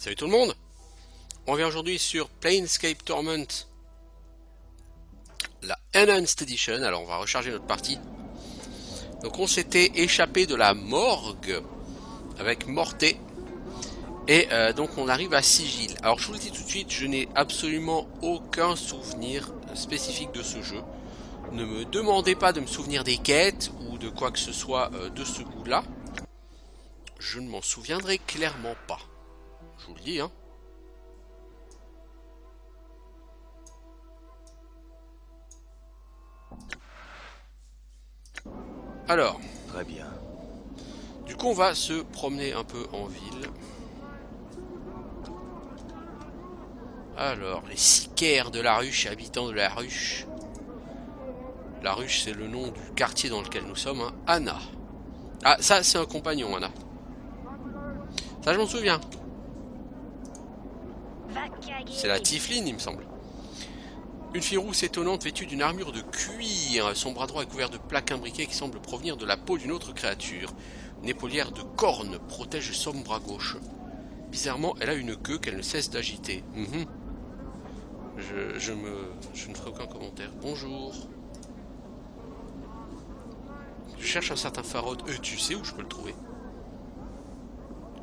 Salut tout le monde. On revient aujourd'hui sur Planescape Torment, la Enhanced Edition. Alors on va recharger notre partie. Donc on s'était échappé de la morgue avec Morté. Et donc on arrive à Sigil. Alors je vous le dis tout de suite, je n'ai absolument aucun souvenir spécifique de ce jeu. Ne me demandez pas de me souvenir des quêtes ou de quoi que ce soit de ce goût-là. Je ne m'en souviendrai clairement pas. Je vous le dis, hein. Alors, très bien. Du coup, on va se promener un peu en ville. Alors, les sicaires de la ruche, habitants de la ruche. La ruche, c'est le nom du quartier dans lequel nous sommes, hein. Anna. Ah, ça, c'est un compagnon, Anna. Ça, je m'en souviens. C'est la Tifline, il me semble. Une fille rousse étonnante vêtue d'une armure de cuir. Son bras droit est couvert de plaques imbriquées qui semblent provenir de la peau d'une autre créature. Une épaulière de cornes protège son bras gauche. Bizarrement, elle a une queue qu'elle ne cesse d'agiter. Je ne ferai aucun commentaire. Bonjour. Je cherche un certain Farod. Tu sais où je peux le trouver?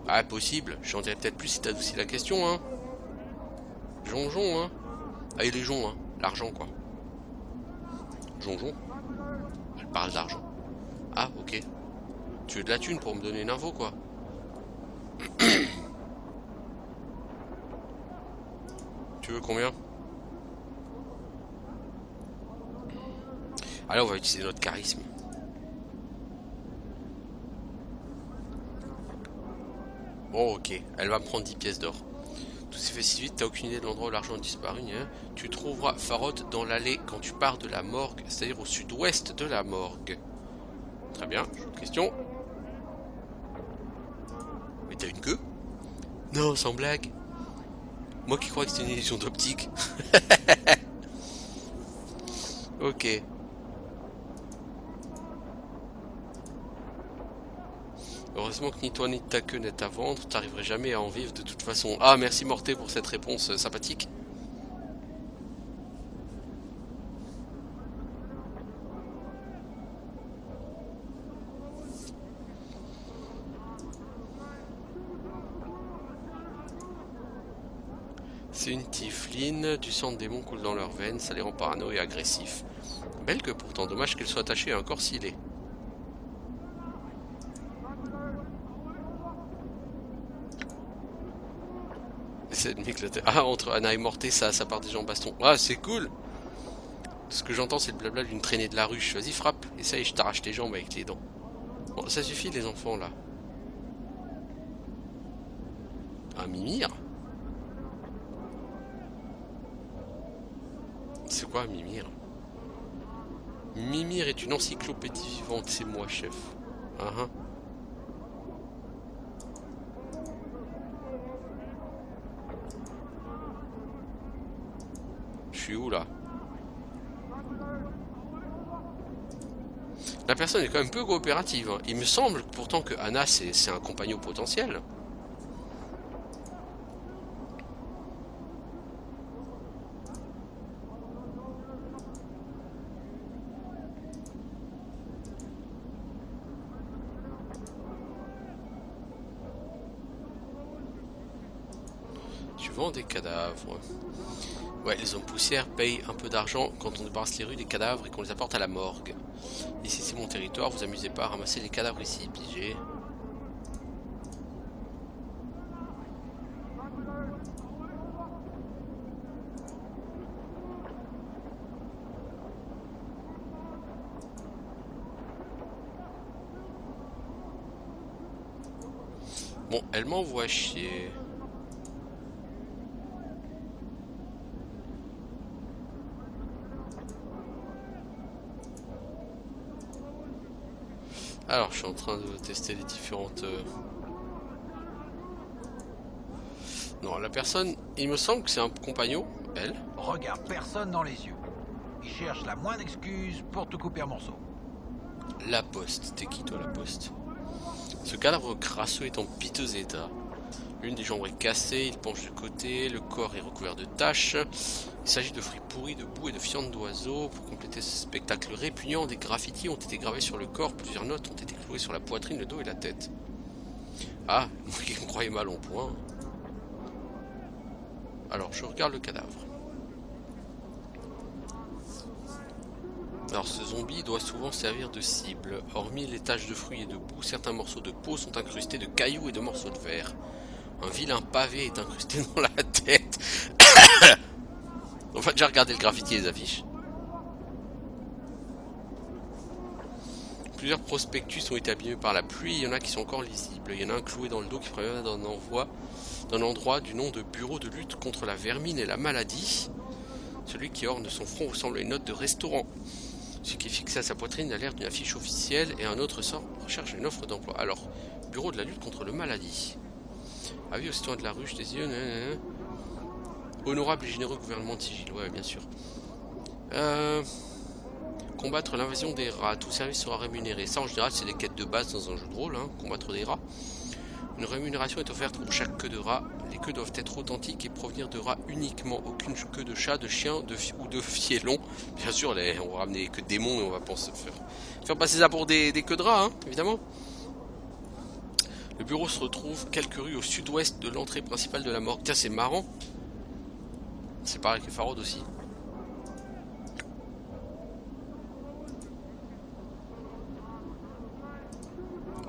Ah, possible. J'en dirai peut-être plus si t'adoucis la question, hein. Jonjon, hein. Ah, et les joncs, hein. L'argent, quoi. Jonjon. Elle parle d'argent. Ah, ok. Tu veux de la thune pour me donner une info, quoi. Tu veux combien? Allez, on va utiliser notre charisme. Bon, ok. Elle va me prendre 10 pièces d'or. Tout s'est fait si vite, t'as aucune idée de l'endroit où l'argent a disparu, hein. Tu trouveras Farod dans l'allée quand tu pars de la morgue, c'est-à-dire au sud-ouest de la morgue. Très bien, autre question. Mais t'as une queue? Non, sans blague. Moi qui crois que c'était une illusion d'optique. Ok. Heureusement que ni toi ni ta queue n'est à vendre, t'arriverais jamais à en vivre de toute façon. Ah, merci Morté pour cette réponse sympathique. C'est une Tifline, du sang de démon coule dans leurs veines, ça les rend parano et agressifs. Belle que pourtant, dommage qu'elle soit attachée à un corps scellé. C'est de m'éclater. Ah, entre Anna et Morté, ça part déjà en baston. Ah, c'est cool. Ce que j'entends, c'est le blabla d'une traînée de la ruche. Vas-y, frappe. Essaye, je t'arrache tes jambes avec les dents. Bon, ça suffit, les enfants, là. Un Mimir? C'est quoi, Mimir? Mimir est une encyclopédie vivante, c'est moi, chef. Je suis où, là? La personne est quand même peu coopérative, hein. Il me semble pourtant que Anna, c'est un compagnon potentiel. Tu vends des cadavres. Ouais, les hommes poussières payent un peu d'argent quand on débarrasse les rues des cadavres et qu'on les apporte à la morgue. Ici c'est mon territoire, vous amusez pas à ramasser les cadavres ici, pigé. Bon, elle m'envoie chier. Alors, je suis en train de tester les différentes... Non, la personne, il me semble que c'est un compagnon, elle. Regarde personne dans les yeux. Il cherche la moindre excuse pour te couper en morceaux. La Poste, t'es qui toi, la Poste? Ce cadavre crasseux est en piteux état. L'une des jambes est cassée, il penche de côté, le corps est recouvert de taches. Il s'agit de fruits pourris, de boue et de fientes d'oiseaux. Pour compléter ce spectacle répugnant, des graffitis ont été gravés sur le corps, plusieurs notes ont été clouées sur la poitrine, le dos et la tête. Ah, moi qui me croyais mal en point. Alors, je regarde le cadavre. Alors, ce zombie doit souvent servir de cible. Hormis les taches de fruits et de boue, certains morceaux de peau sont incrustés de cailloux et de morceaux de verre. Un vilain pavé est incrusté dans la tête. On va déjà regarder le graffiti et les affiches. Plusieurs prospectus ont été abîmés par la pluie, il y en a qui sont encore lisibles. Il y en a un cloué dans le dos qui provient d'un endroit du nom de Bureau de lutte contre la vermine et la maladie. Celui qui orne son front ressemble à une note de restaurant. Ce qui est fixé à sa poitrine a l'air d'une affiche officielle et un autre sort recherche une offre d'emploi. Alors, Bureau de la lutte contre le maladie. Avis aux citoyens de la ruche des yeux. Honorable et généreux gouvernement de sigil. Ouais, bien sûr. Combattre l'invasion des rats. Tout service sera rémunéré. Ça, en général, c'est des quêtes de base dans un jeu de rôle. Hein, combattre des rats. Une rémunération est offerte pour chaque queue de rat. Les queues doivent être authentiques et provenir de rats uniquement. Aucune queue de chat, de chien ou de fielon. Bien sûr, on va ramener que des démons et on va faire passer ça pour des queues de rats, hein, évidemment. Le bureau se retrouve quelques rues au sud-ouest de l'entrée principale de la morgue. Tiens, c'est marrant. C'est pareil que Farod aussi.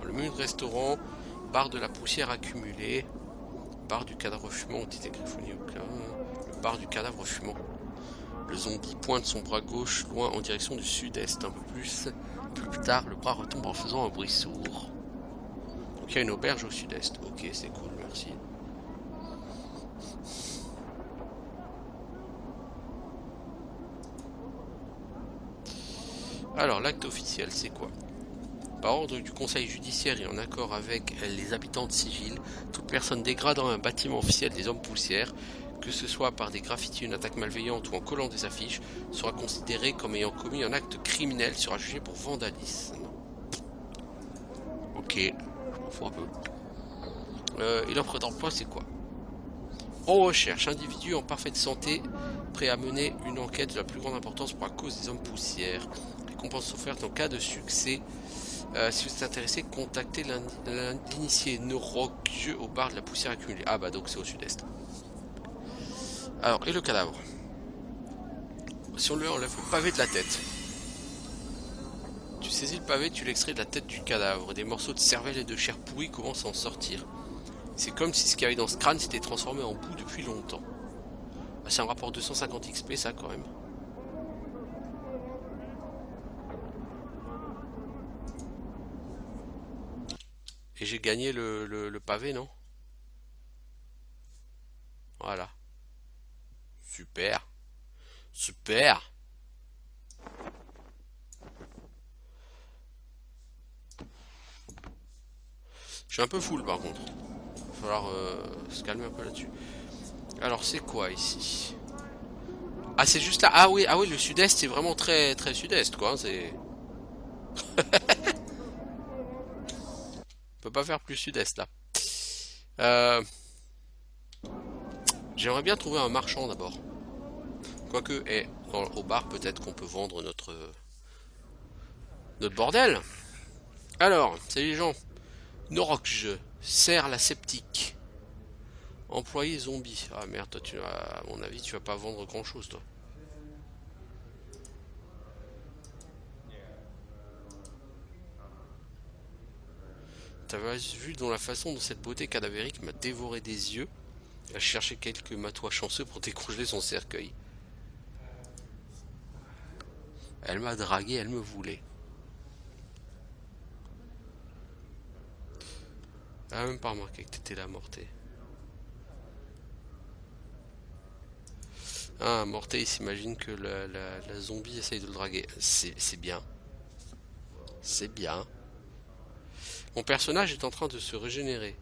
Le menu de restaurant, bar de la poussière accumulée, bar du cadavre fumant, ont été griffonnés au clin. Le bar du cadavre fumant. Le zombie pointe son bras gauche loin en direction du sud-est. Un peu plus tard, le bras retombe en faisant un bruit sourd. Donc il y a une auberge au sud-est. Ok, c'est cool, merci. Alors, l'acte officiel, c'est quoi? Par ordre du conseil judiciaire et en accord avec les habitants de Sigil, toute personne dégradant un bâtiment officiel des hommes poussières, que ce soit par des graffitis, une attaque malveillante ou en collant des affiches, sera considérée comme ayant commis un acte criminel, sera jugée pour vandalisme. Ok, je m'en fous un peu. Et l'offre d'emploi, c'est quoi? On recherche individu en parfaite santé, prêt à mener une enquête de la plus grande importance pour la cause des hommes poussières. Récompense offerte en cas de succès. Si vous êtes intéressé, contactez l'initié Neuroque au bar de la poussière accumulée. Ah bah donc c'est au sud-est. Alors, et le cadavre? Si on lui enlève le pavé de la tête, tu saisis le pavé, tu l'extrais de la tête du cadavre. Des morceaux de cervelle et de chair pourrie commencent à en sortir. C'est comme si ce qu'il y avait dans ce crâne s'était transformé en boue depuis longtemps. Ah, c'est un rapport 250 XP ça quand même. Et j'ai gagné le pavé, non? Voilà. Super. Super. Je suis un peu full par contre. Il va falloir se calmer un peu là-dessus. Alors c'est quoi ici? Ah c'est juste là. Ah oui, le sud-est c'est vraiment très très sud-est quoi. C'est. On peut pas faire plus sud-est là. J'aimerais bien trouver un marchand d'abord. Quoique, au bar peut-être qu'on peut vendre notre bordel. Alors, salut les gens. Norokj, serre la sceptique. Employé zombie. Ah merde, toi à mon avis tu vas pas vendre grand chose toi. T'avais vu dans la façon dont cette beauté cadavérique m'a dévoré des yeux. Elle cherchait quelques matois chanceux pour décongeler son cercueil. Elle m'a dragué, elle me voulait. Elle a même pas remarqué que t'étais là, Morté. Ah, Morté, il s'imagine que la zombie essaye de le draguer. C'est bien. C'est bien. Mon personnage est en train de se régénérer.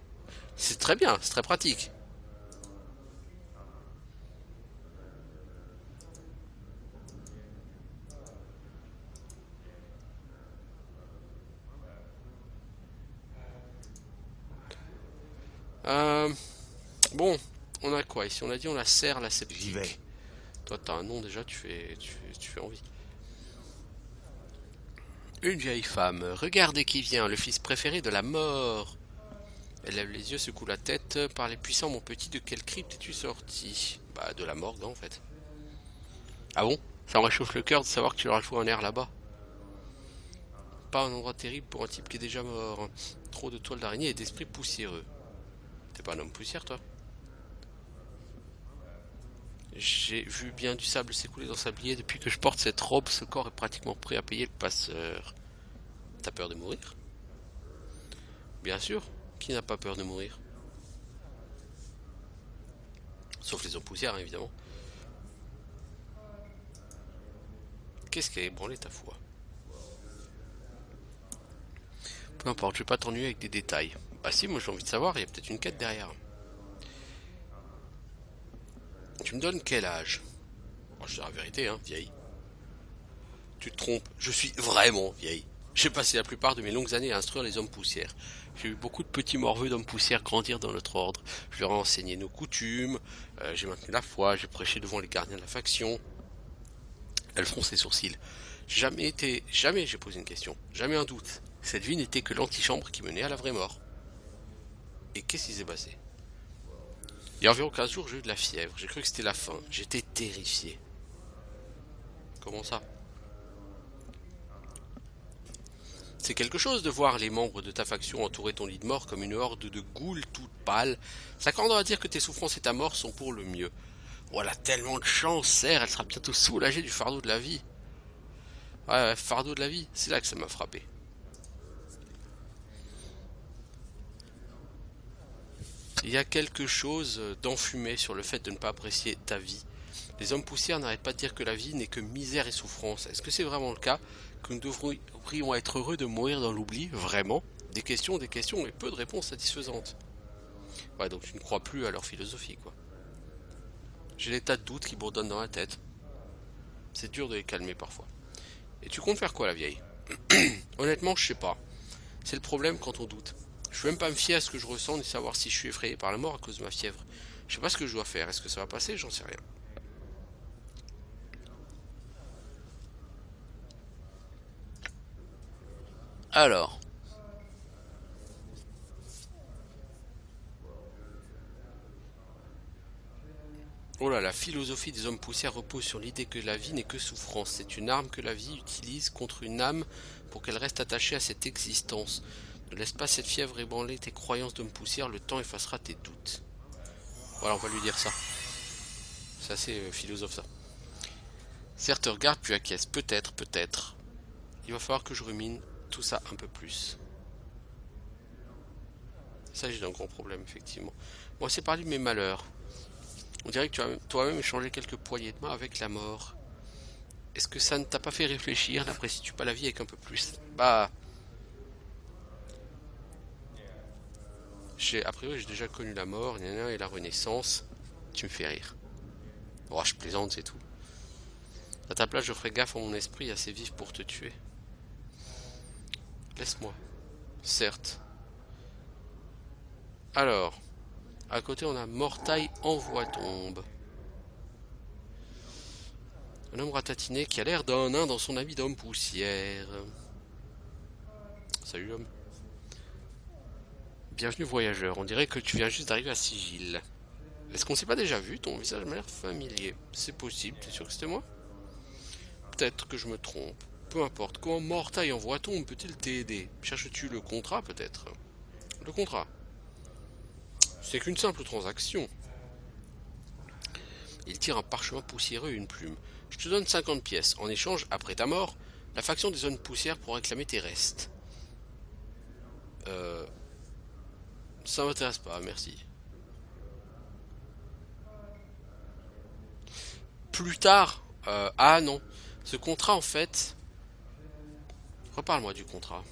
C'est très bien, c'est très pratique. Bon, on a quoi ici? On a dit on a serre la J'y vais. sceptique. Toi t'as un nom déjà, tu fais envie. Une vieille femme, regardez qui vient, le fils préféré de la mort. Elle lève les yeux, secoue la tête. Par les puissants, mon petit, de quelle crypte es-tu sorti? Bah, de la morgue, hein, en fait. Ah bon? Ça me réchauffe le cœur de savoir que tu leur as joué un air là-bas. Pas un endroit terrible pour un type qui est déjà mort. Trop de toiles d'araignée et d'esprits poussiéreux. T'es pas un homme poussière, toi? J'ai vu bien du sable s'écouler dans le sablier. Depuis que je porte cette robe, ce corps est pratiquement prêt à payer le passeur. T'as peur de mourir? Bien sûr. Qui n'a pas peur de mourir? Sauf les hommes poussières, hein, évidemment. Qu'est-ce qui a ébranlé ta foi? Peu importe, je vais pas t'ennuyer avec des détails. Bah si, moi j'ai envie de savoir, il y a peut-être une quête derrière. Tu me donnes quel âge? Oh, je dis la vérité, hein, vieille. Tu te trompes, je suis vraiment vieille. J'ai passé la plupart de mes longues années à instruire les hommes poussières. J'ai vu beaucoup de petits morveux d'hommes poussières grandir dans notre ordre. Je leur ai enseigné nos coutumes, j'ai maintenu la foi, j'ai prêché devant les gardiens de la faction. Elle fronce ses sourcils. Jamais j'ai posé une question, jamais un doute. Cette vie n'était que l'antichambre qui menait à la vraie mort. Et qu'est-ce qui s'est passé? Il y a environ 15 jours, j'ai eu de la fièvre. J'ai cru que c'était la fin. J'étais terrifié. Comment ça? C'est quelque chose de voir les membres de ta faction entourer ton lit de mort comme une horde de ghouls toutes pâles, s'accordant à dire que tes souffrances et ta mort sont pour le mieux. Voilà tellement de chance, serre, elle sera bientôt soulagée du fardeau de la vie. Ouais, fardeau de la vie, c'est là que ça m'a frappé. Il y a quelque chose d'enfumé sur le fait de ne pas apprécier ta vie. Les hommes poussières n'arrêtent pas de dire que la vie n'est que misère et souffrance. Est-ce que c'est vraiment le cas? Que nous devrions être heureux de mourir dans l'oubli? Vraiment? Des questions et peu de réponses satisfaisantes. Ouais, donc tu ne crois plus à leur philosophie, quoi. J'ai des tas de doutes qui bourdonnent dans la tête. C'est dur de les calmer parfois. Et tu comptes faire quoi, la vieille? Honnêtement, je sais pas. C'est le problème quand on doute. Je veux même pas me fier à ce que je ressens ni savoir si je suis effrayé par la mort à cause de ma fièvre. Je sais pas ce que je dois faire. Est-ce que ça va passer? J'en sais rien. Alors. Oh là, la philosophie des hommes poussières repose sur l'idée que la vie n'est que souffrance. C'est une arme que la vie utilise contre une âme pour qu'elle reste attachée à cette existence. Ne laisse pas cette fièvre ébranler tes croyances d'homme poussière, le temps effacera tes doutes. Voilà, on va lui dire ça. C'est assez philosophe ça. Certes, regarde puis acquiesce. Peut-être, peut-être. Il va falloir que je rumine tout ça un peu plus. Il s'agit d'un grand problème, effectivement. Moi, c'est parler de mes malheurs. On dirait que tu as toi-même échangé quelques poignées de main avec la mort. Est-ce que ça ne t'a pas fait réfléchir? N'apprécies-tu pas la vie avec un peu plus? Bah... a priori, j'ai déjà connu la mort, et la renaissance. Tu me fais rire. Oh, je plaisante, c'est tout. À ta place, je ferai gaffe à mon esprit assez vif pour te tuer. Laisse-moi. Certes. Alors, à côté, on a Mortail envoie tombe. Un homme ratatiné qui a l'air d'un nain dans son habit d'homme poussière. Salut l'homme. Bienvenue voyageur, on dirait que tu viens juste d'arriver à Sigil. Est-ce qu'on s'est pas déjà vu? Ton visage m'a l'air familier. C'est possible, t'es sûr que c'était moi? Peut-être que je me trompe. Peu importe, comment Mortail envoie tombe peut-il t'aider? Cherches-tu le contrat peut-être? Le contrat? C'est qu'une simple transaction. Il tire un parchemin poussiéreux et une plume. Je te donne 50 pièces. En échange, après ta mort, la faction des zones poussières pourra réclamer tes restes. Ça m'intéresse pas, merci. Plus tard, ah non. Ce contrat, en fait... Reparle-moi du contrat.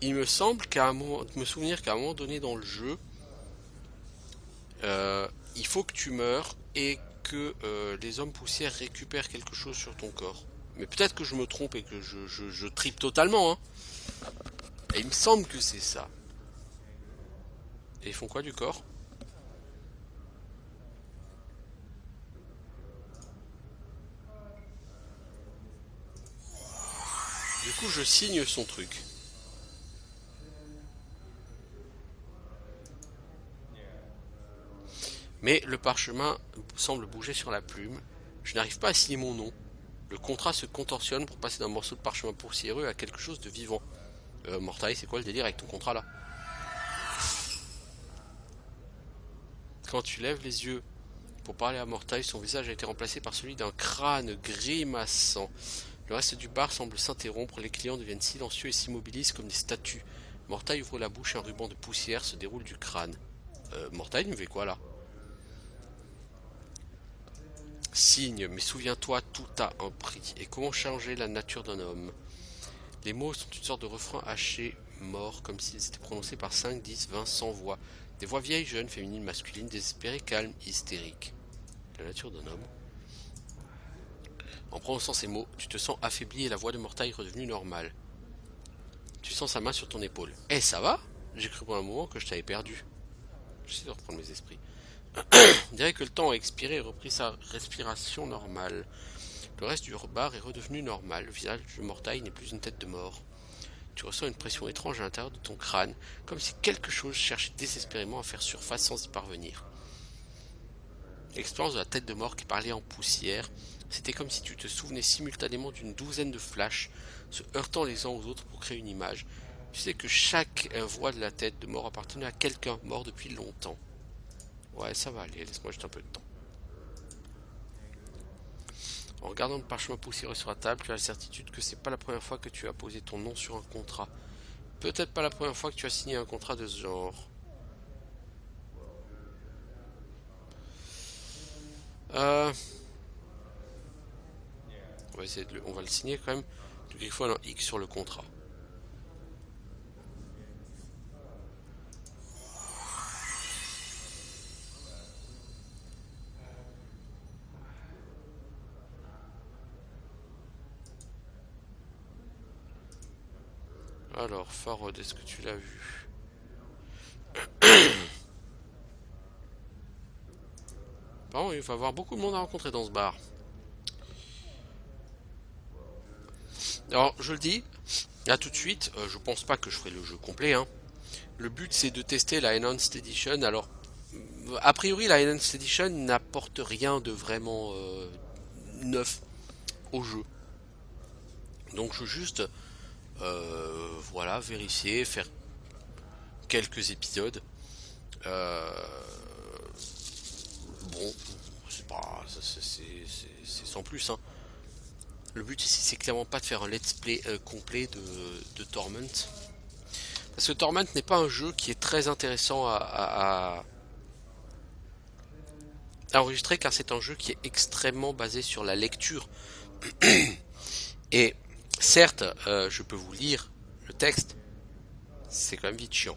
Il me semble qu'à un moment... me souvenir qu'à un moment donné dans le jeu, il faut que tu meurs et que les hommes poussières récupèrent quelque chose sur ton corps. Mais peut-être que je me trompe et que je tripe totalement, hein. Et il me semble que c'est ça. Et ils font quoi du corps? Du coup, je signe son truc. Mais le parchemin semble bouger sur la plume. Je n'arrive pas à signer mon nom. Le contrat se contorsionne pour passer d'un morceau de parchemin poussiéreux à quelque chose de vivant. Mortail, c'est quoi le délire avec ton contrat là? Quand tu lèves les yeux pour parler à Mortail, son visage a été remplacé par celui d'un crâne grimaçant. Le reste du bar semble s'interrompre, les clients deviennent silencieux et s'immobilisent comme des statues. Mortail ouvre la bouche et un ruban de poussière se déroule du crâne. Mortail, il me fait quoi là? Signe, mais souviens-toi, tout a un prix. Et comment changer la nature d'un homme? Les mots sont une sorte de refrain haché, mort, comme s'ils étaient prononcés par 5, 10, 20, 100 voix. Des voix vieilles, jeunes, féminines, masculines, désespérées, calmes, hystériques. La nature d'un homme. En prononçant ces mots, tu te sens affaibli et la voix de Mortail redevenue normale. Tu sens sa main sur ton épaule. Eh, ça va? J'ai cru pour un moment que je t'avais perdu. J'essaie de reprendre mes esprits. On dirait que le temps a expiré et repris sa respiration normale. Le reste du bar est redevenu normal. Le visage de Mortail n'est plus une tête de mort. Tu ressens une pression étrange à l'intérieur de ton crâne, comme si quelque chose cherchait désespérément à faire surface sans y parvenir. L'expérience de la tête de mort qui parlait en poussière, c'était comme si tu te souvenais simultanément d'une douzaine de flashs, se heurtant les uns aux autres pour créer une image. Tu sais que chaque voix de la tête de mort appartenait à quelqu'un mort depuis longtemps. Ouais, ça va aller, laisse-moi juste un peu de temps. En regardant le parchemin poussiéreux sur la table, tu as la certitude que c'est pas la première fois que tu as posé ton nom sur un contrat. Peut-être pas la première fois que tu as signé un contrat de ce genre. On va essayer on va le signer quand même. Donc il faut un X sur le contrat. Alors, Farod, est-ce que tu l'as vu? Par contre, il va y avoir beaucoup de monde à rencontrer dans ce bar. Alors, je le dis, là tout de suite, je pense pas que je ferai le jeu complet. Hein. Le but, c'est de tester la Enhanced Edition. Alors, a priori, la Enhanced Edition n'apporte rien de vraiment neuf au jeu. Donc, je veux juste, voilà, vérifier, faire quelques épisodes. Euh, bon, c'est pas, c'est sans plus. Hein. Le but ici, c'est clairement pas de faire un let's play complet de Torment. Parce que Torment n'est pas un jeu qui est très intéressant à enregistrer, car c'est un jeu qui est extrêmement basé sur la lecture. Et certes, je peux vous lire le texte, c'est quand même vite chiant.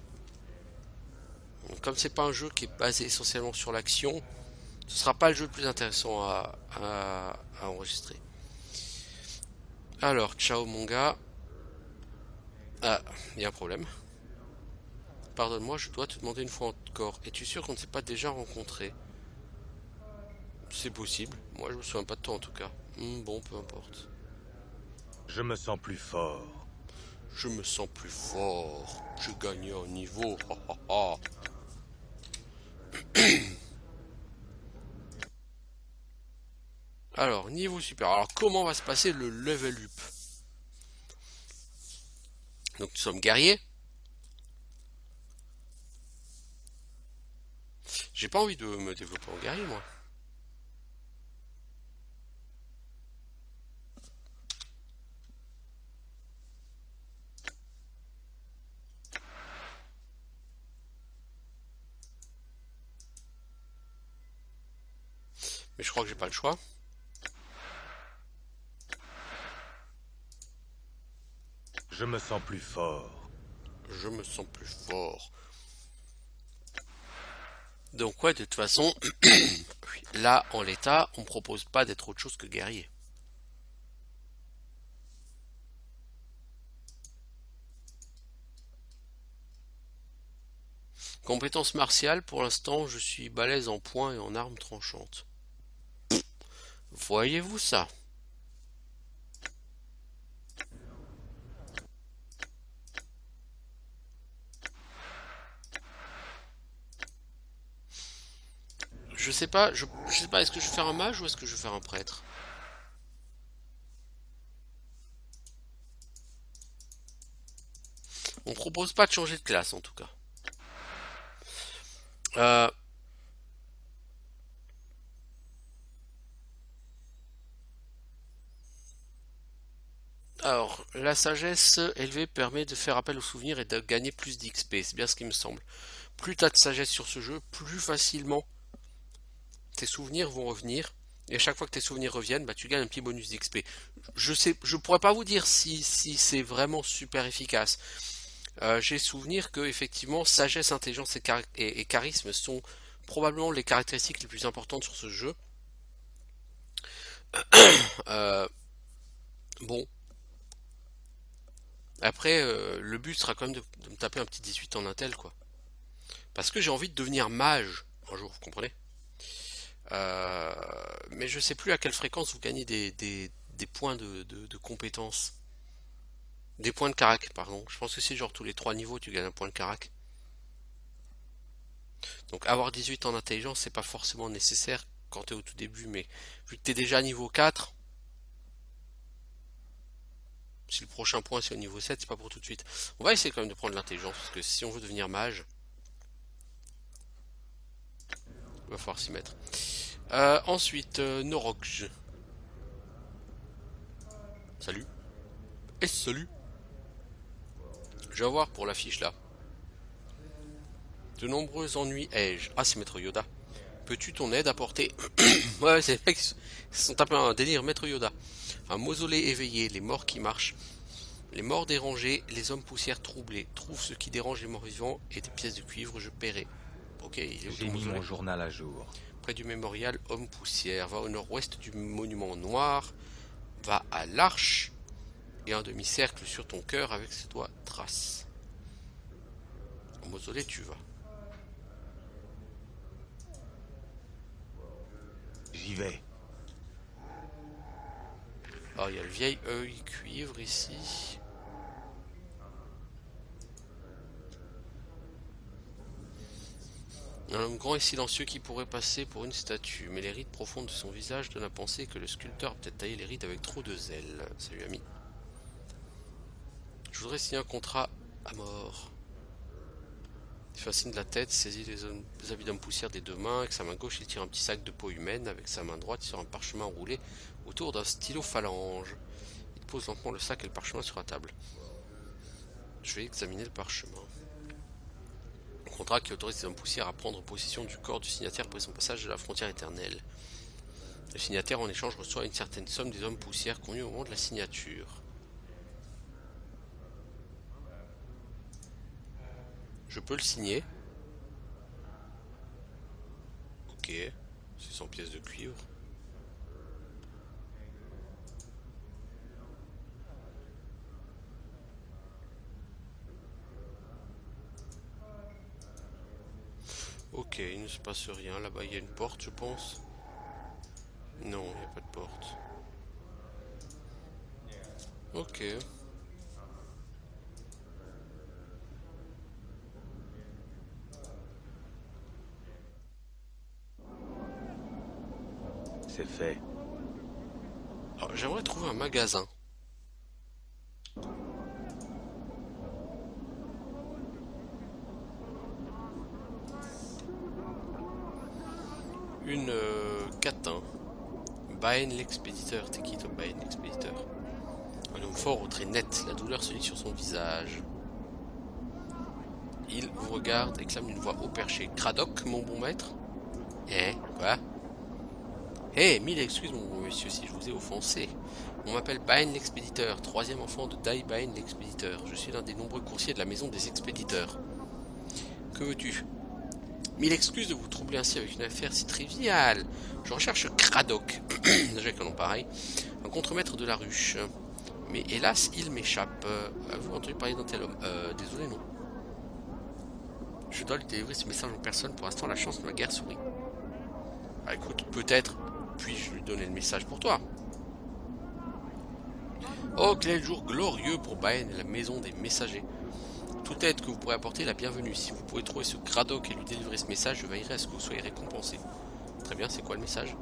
Donc, comme c'est pas un jeu qui est basé essentiellement sur l'action, ce sera pas le jeu le plus intéressant à enregistrer. Alors, ciao mon gars. Ah, il y a un problème. Pardonne-moi, je dois te demander une fois encore. Es-tu sûr qu'on ne s'est pas déjà rencontré? C'est possible. Moi, je me souviens pas de toi en tout cas. Bon, peu importe. Je me sens plus fort. Je me sens plus fort. J'ai gagné un niveau. Ha, ha, ha. Alors, niveau super. Alors, comment va se passer le level up? Donc, nous sommes guerriers. J'ai pas envie de me développer en guerrier, moi. Mais je crois que j'ai pas le choix. Je me sens plus fort. Je me sens plus fort. Donc ouais, de toute façon, là, en l'état, on me propose pas d'être autre chose que guerrier. Compétence martiale, pour l'instant, je suis balèze en poing et en armes tranchantes. Voyez-vous ça? Je sais pas, je sais pas, est-ce que je vais faire un mage ou est-ce que je vais faire un prêtre? On propose pas de changer de classe en tout cas. Euh, alors, la sagesse élevée permet de faire appel aux souvenirs et de gagner plus d'XP, c'est bien ce qui me semble. Plus t'as de sagesse sur ce jeu, plus facilement tes souvenirs vont revenir. Et à chaque fois que tes souvenirs reviennent, bah, tu gagnes un petit bonus d'XP. Je pourrais pas vous dire si c'est vraiment super efficace. J'ai souvenir que effectivement sagesse, intelligence et charisme sont probablement les caractéristiques les plus importantes sur ce jeu. Euh, bon, après le but sera quand même de me taper un petit 18 en intel quoi. Parce que j'ai envie de devenir mage un jour, vous comprenez? Euh, mais je sais plus à quelle fréquence vous gagnez des points de compétences. Des points de carac, pardon. Je pense que c'est genre tous les 3 niveaux tu gagnes un point de carac. Donc avoir 18 en intelligence, c'est pas forcément nécessaire quand t'es au tout début, mais vu que t'es déjà niveau 4, si le prochain point c'est au niveau 7, c'est pas pour tout de suite. On va essayer quand même de prendre l'intelligence, parce que si on veut devenir mage, il va falloir s'y mettre. Ensuite, Norokj. Salut. Et salut. Je vais voir pour l'affiche là. De nombreux ennuis ai-je. Ah, c'est Maître Yoda. Peux-tu ton aide apporter? Ouais, c'est les mecs qui se sont tapés un délire, Maître Yoda. Un mausolée éveillé, les morts qui marchent. Les morts dérangés, les hommes poussières troublés. Trouve ce qui dérange les morts vivants et des pièces de cuivre, je paierai. Ok, il est au J'ai mis mausolée. mon journal à jour. Près du mémorial homme poussière. Va au nord-ouest du monument noir. Va à l'arche. Et un demi-cercle sur ton cœur avec ses doigts trace. Au mausolée, tu vas. J'y vais. Alors, il y a le vieil œil cuivre ici. Un homme grand et silencieux qui pourrait passer pour une statue, mais les rides profondes de son visage donnent à penser que le sculpteur a peut-être taillé les rides avec trop de zèle. Salut ami. Je voudrais signer un contrat à mort. Il fascine de la tête, saisit les habits d'homme poussière des deux mains. Avec sa main gauche, il tire un petit sac de peau humaine. Avec sa main droite, il sort un parchemin roulé autour d'un stylo phalange. Il pose lentement le sac et le parchemin sur la table. Je vais examiner le parchemin. Un contrat qui autorise les hommes poussières à prendre possession du corps du signataire après son passage de la frontière éternelle. Le signataire, en échange, reçoit une certaine somme des hommes poussières connus au moment de la signature. Je peux le signer. Ok. C'est 100 pièces de cuivre. Ok, il ne se passe rien. Là-bas, il y a une porte, je pense. Non, il n'y a pas de porte. Ok. C'est fait. Alors, j'aimerais trouver un magasin. Une catin. Baen l'expéditeur. T'es qui toi, Baen l'expéditeur? Un homme fort au trait net, la douleur se lit sur son visage. Il vous regarde et clame d'une voix haut perché. Cradoc, mon bon maître? Eh, quoi? Eh, mille excuses, mon bon monsieur, si je vous ai offensé. On m'appelle Baen l'expéditeur, troisième enfant de Dai Baen l'expéditeur. Je suis l'un des nombreux coursiers de la maison des expéditeurs. Que veux-tu? Mille excuses de vous troubler ainsi avec une affaire si triviale. Je recherche Cradoc, déjà avec un nom pareil, un contremaître de la ruche. Mais hélas, il m'échappe. Avez-vous entendu parler d'un tel homme? Désolé, non. Je Je dois lui délivrer ce message en personne. Pour l'instant, la chance ne m'a guère souri. Bah écoute, peut-être puis-je lui donner le message pour toi. Oh, quel jour glorieux pour Baen et la maison des messagers. Toute aide que vous pourrez apporter est la bienvenue. Si vous pouvez trouver ce Craddock et lui délivrer ce message, je veillerai à ce que vous soyez récompensé. Très bien, c'est quoi le message?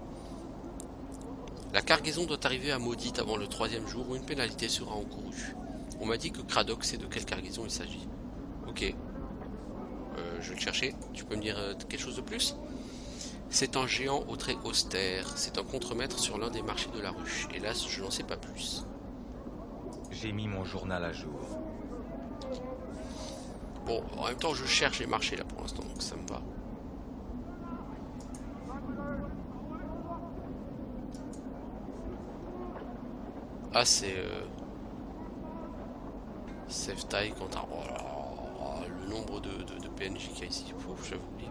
La cargaison doit arriver à Maudite avant le 3e jour où une pénalité sera encourue. On m'a dit que Craddock sait de quelle cargaison il s'agit. Ok. Je vais le chercher. Tu peux me dire quelque chose de plus? C'est un géant au trait austère. C'est un contremaître sur l'un des marchés de la ruche. Hélas, je n'en sais pas plus. J'ai mis mon journal à jour. Bon, en même temps, je cherche les marchés là pour l'instant, donc ça me va. Ah, c'est... Save taille quand t'as... Oh là là, le nombre de PNJ qu'il y a ici. Ouf, j'avais oublié.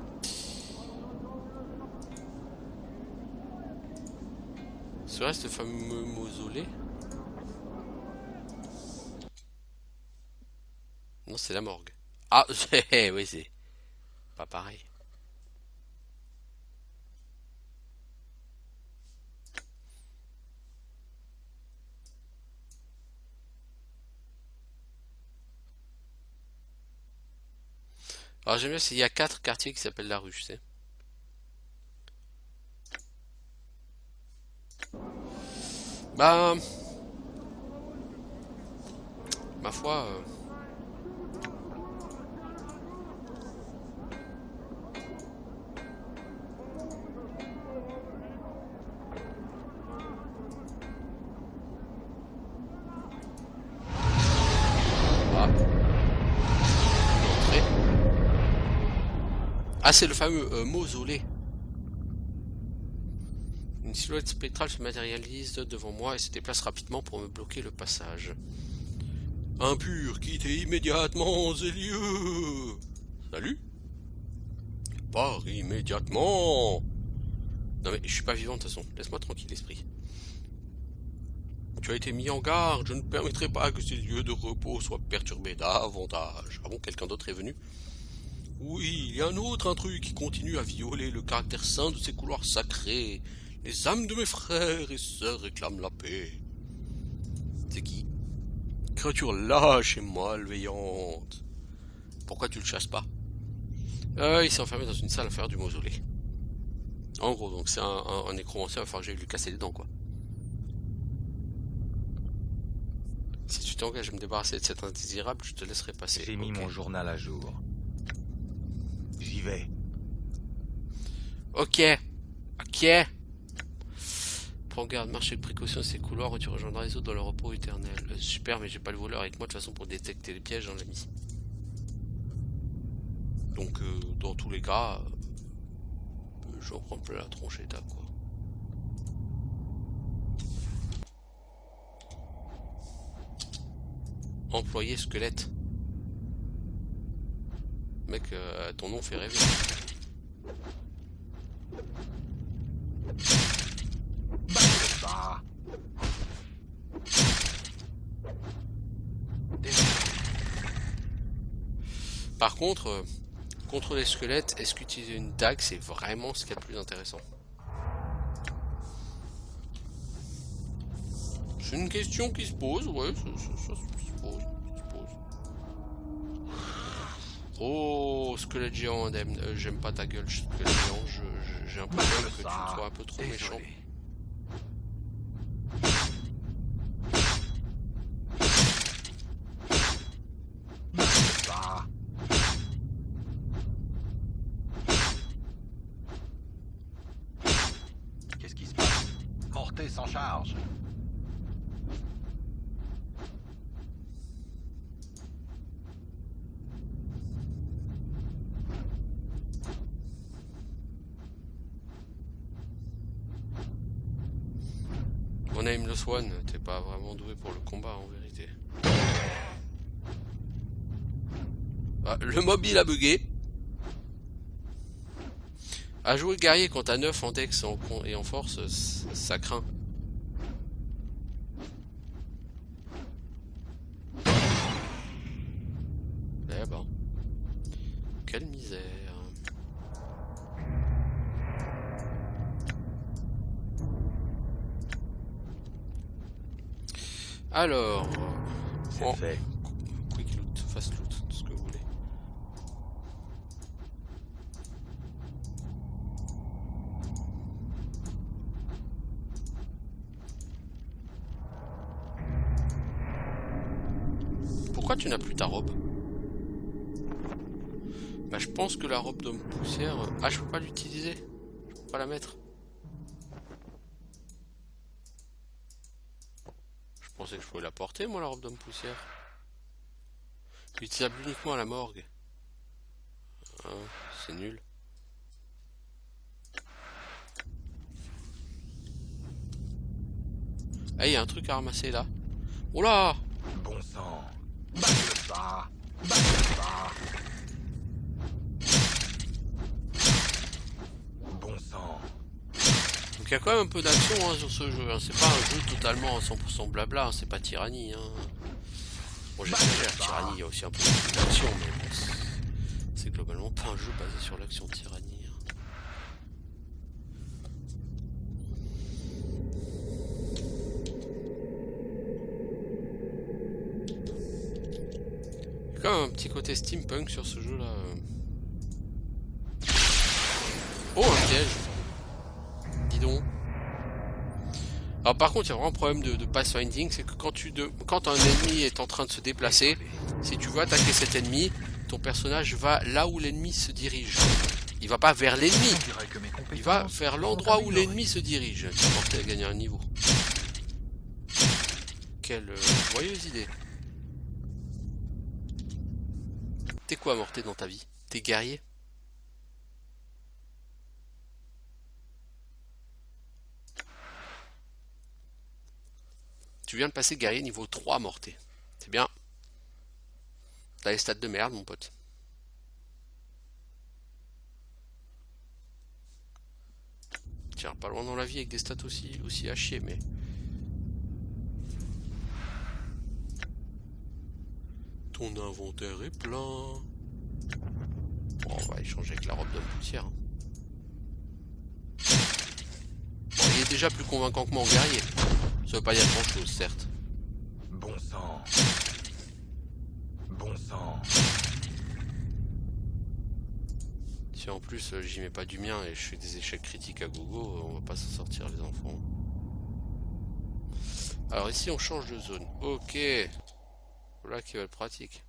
Serait-ce le fameux mausolée? Non, c'est la morgue. Ah, oui, c'est pas pareil. Alors j'aime bien, il y a 4 quartiers qui s'appellent la ruche, c'est. Bah... Ma foi... Ah, c'est le fameux mausolée. Une silhouette spectrale se matérialise devant moi et se déplace rapidement pour me bloquer le passage. Impur, quittez immédiatement ces lieux. Salut. Pars immédiatement. Non mais je suis pas vivant de toute façon. Laisse-moi tranquille, esprit. Tu as été mis en garde. Je ne permettrai pas que ces lieux de repos soient perturbés davantage. Ah bon, quelqu'un d'autre est venu? Oui, il y a un autre intrus qui continue à violer le caractère saint de ces couloirs sacrés. Les âmes de mes frères et sœurs réclament la paix. C'est qui? Créature lâche et malveillante. Pourquoi tu le chasses pas? Il s'est enfermé dans une salle inférieure du mausolée. En gros, donc c'est un nécromancien, il va falloir que j'aille lui casser les dents, quoi. Si tu t'engages à me débarrasser de cet indésirable, je te laisserai passer. J'ai mis mon journal à jour. J'y vais. Ok. Ok. Prends garde, marche avec précaution ces couloirs et tu rejoindras les autres dans le repos éternel. Super, mais j'ai pas le voleur avec moi de toute façon pour détecter les pièges, hein, l'ami. Donc, dans tous les cas, j'en prends plein la tronche état, quoi. Employé squelette. Mec, ton nom fait rêver. Par contre, contre les squelettes, est-ce qu'utiliser une dague, c'est vraiment ce qu'il y a de plus intéressant? C'est une question qui se pose, ouais, ça se pose. Oh, squelette géant indemne, j'aime pas ta gueule, squelette géant, j'ai un problème que tu sois un peu trop méchant. Qu'est-ce qui se passe? Morté s'en charge. Mon name Lost One, t'es pas vraiment doué pour le combat en vérité. Ah, le mobile a bugué. À jouer guerrier quand t'as 9 en dex et en force, ça craint. Eh ben. Quel quelle misère. Alors, C'est fait. quick loot, fast loot, tout ce que vous voulez. Pourquoi tu n'as plus ta robe? Bah je pense que la robe d'homme poussière... Ah, je peux pas l'utiliser. Je peux pas la mettre. Je pensais que je pouvais la porter, moi, la robe d'homme poussière. Utilisable uniquement à la morgue. Hein, c'est nul. Ah, il y a un truc à ramasser là. Oh là! Bon sang. Batte pas. Batte pas. Bon sang. Donc il y a quand même un peu d'action hein, sur ce jeu. Hein. C'est pas un jeu totalement 100% blabla. Hein. C'est pas Tyranny. Hein. Bon, j'exagère. Tyranny, il y a aussi un peu d'action, mais bon, c'est globalement pas un jeu basé sur l'action Tyranny. Hein. Il y a quand même un petit côté steampunk sur ce jeu là. Oh, un piège. Dis donc. Alors par contre, il y a vraiment un problème de pathfinding, c'est que quand un ennemi est en train de se déplacer, si tu veux attaquer cet ennemi, ton personnage va là où l'ennemi se dirige. Il va pas vers l'ennemi, il va vers l'endroit où l'ennemi se dirige. Tu vas porter à gagner un niveau. Quelle joyeuse idée. T'es quoi, Morté, dans ta vie? T'es guerrier? Tu viens de passer guerrier niveau 3, Morté. C'est bien. T'as les stats de merde, mon pote. Tiens, pas loin dans la vie avec des stats aussi à chier, mais... Ton inventaire est plein. Bon, on va échanger avec la robe d'homme poussière. Bon, il est déjà plus convaincant que moi en guerrier. Ça veut pas dire grand chose, certes. Bon sang. Bon sang. Si en plus j'y mets pas du mien et je fais des échecs critiques à gogo, on va pas s'en sortir les enfants. Alors ici on change de zone. Ok. Voilà qui va être pratique.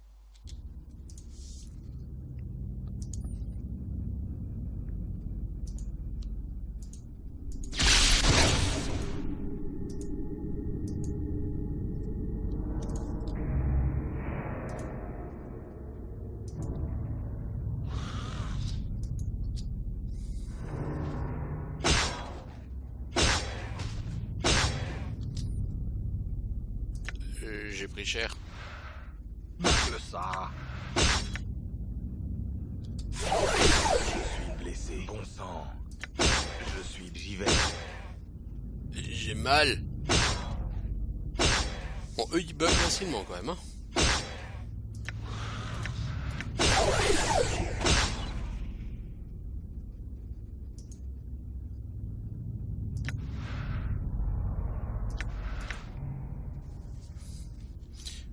J'ai pris cher. Batte ça. Je suis blessé. Bon sang. J'y vais. J'ai mal. Bon, eux ils bug facilement quand même, hein.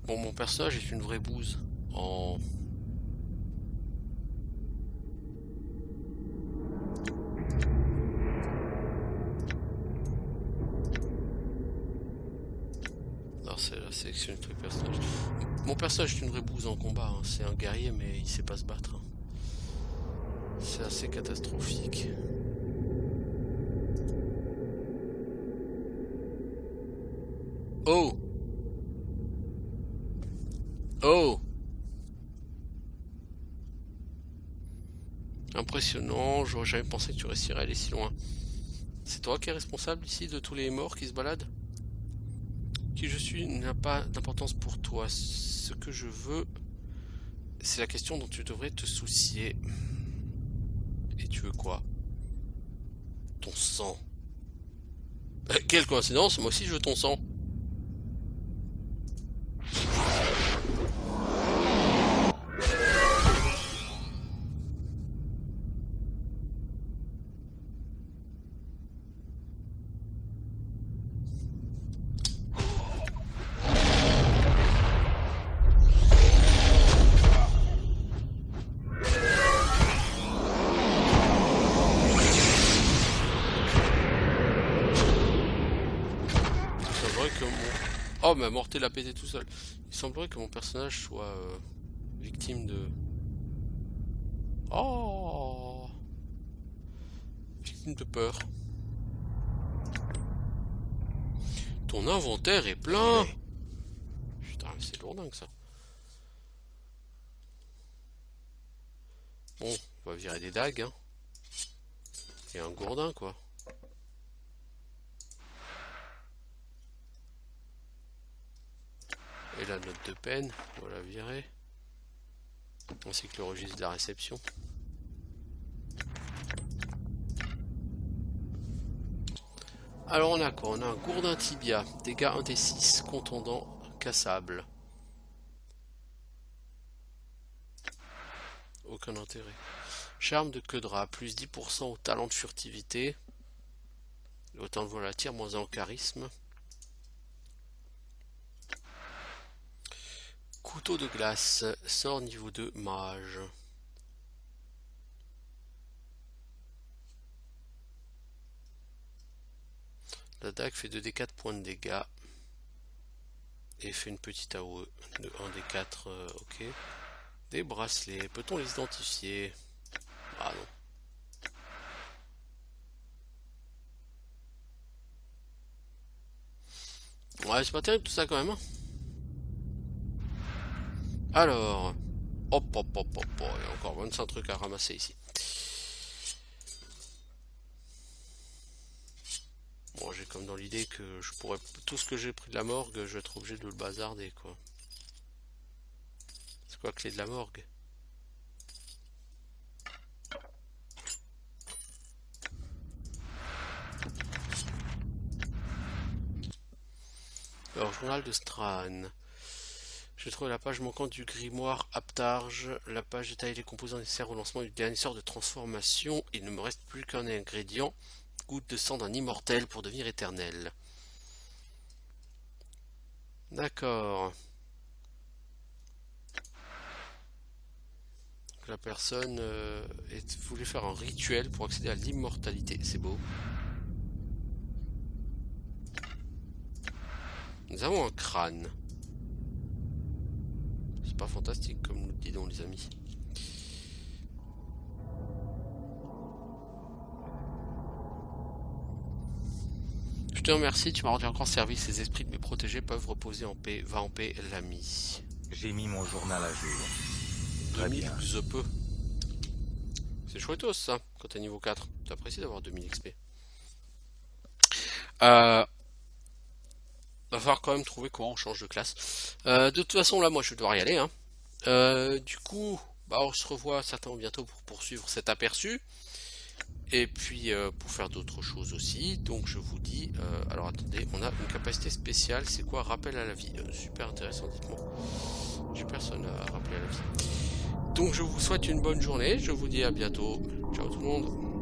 Bon, mon personnage est une vraie bouse. En... Alors c'est la sélection du truc personnage. Mon personnage est une vraie bouse en combat. Hein. C'est un guerrier mais il sait pas se battre. Hein. C'est assez catastrophique. Oh! Oh! Impressionnant, j'aurais jamais pensé que tu réussirais à aller si loin. C'est toi qui es responsable ici de tous les morts qui se baladent? Qui je suis n'a pas d'importance pour toi. Ce que je veux, c'est la question dont tu devrais te soucier. Et tu veux quoi? Ton sang. Quelle coïncidence, moi aussi je veux ton sang. Oh, mais Morté l'a pété tout seul. Il semblerait que mon personnage soit victime de... Oh, victime de peur. Ton inventaire est plein. Putain, c'est lourdingue ça. Bon, on va virer des dagues, hein. Et un gourdin, quoi. Et la note de peine, on va la virer. Ainsi que le registre de la réception. Alors on a quoi? On a un gourdin tibia, dégâts 1d6, contondant, cassable. Aucun intérêt. Charme de queue de rat, plus 10% au talent de furtivité. Autant de vol à tir, moins 1 au charisme. Couteau de glace, sort niveau 2, mage. La dague fait 2d4 points de dégâts. Et fait une petite AOE de 1d4, ok. Des bracelets, peut-on les identifier? Ah non. Ouais, c'est pas terrible tout ça quand même. Hein. Alors, hop, hop, hop, hop, il y a encore 25 trucs à ramasser ici. Bon, j'ai comme dans l'idée que je pourrais... Tout ce que j'ai pris de la morgue, je vais être obligé de le bazarder, quoi. C'est quoi, clé de la morgue? Alors, journal de Stran. J'ai trouvé la page manquante du grimoire Aptarge. La page détaille les composants nécessaires au lancement du dernier sort de transformation. Il ne me reste plus qu'un ingrédient. Goutte de sang d'un immortel pour devenir éternel. D'accord. La personne voulait faire un rituel pour accéder à l'immortalité. C'est beau. Nous avons un crâne. C'est pas fantastique comme nous disons les amis. Je te remercie, tu m'as rendu encore service. Les esprits de mes protégés peuvent reposer en paix. Va en paix, l'ami. J'ai mis mon journal à jour. Très 2000 bien. plus peu. C'est chouettos ça, quand t'es niveau 4. T'apprécies d'avoir 2000 XP. Va falloir quand même trouver comment on change de classe. De toute façon, là, moi, je vais devoir y aller. Hein. Du coup, bah, on se revoit certainement bientôt pour poursuivre cet aperçu. Et puis, pour faire d'autres choses aussi. Donc, je vous dis... alors, attendez, on a une capacité spéciale. C'est quoi? Rappel à la vie. Super intéressant, dites-moi. J'ai personne à rappeler à la vie. Donc, je vous souhaite une bonne journée. Je vous dis à bientôt. Ciao tout le monde.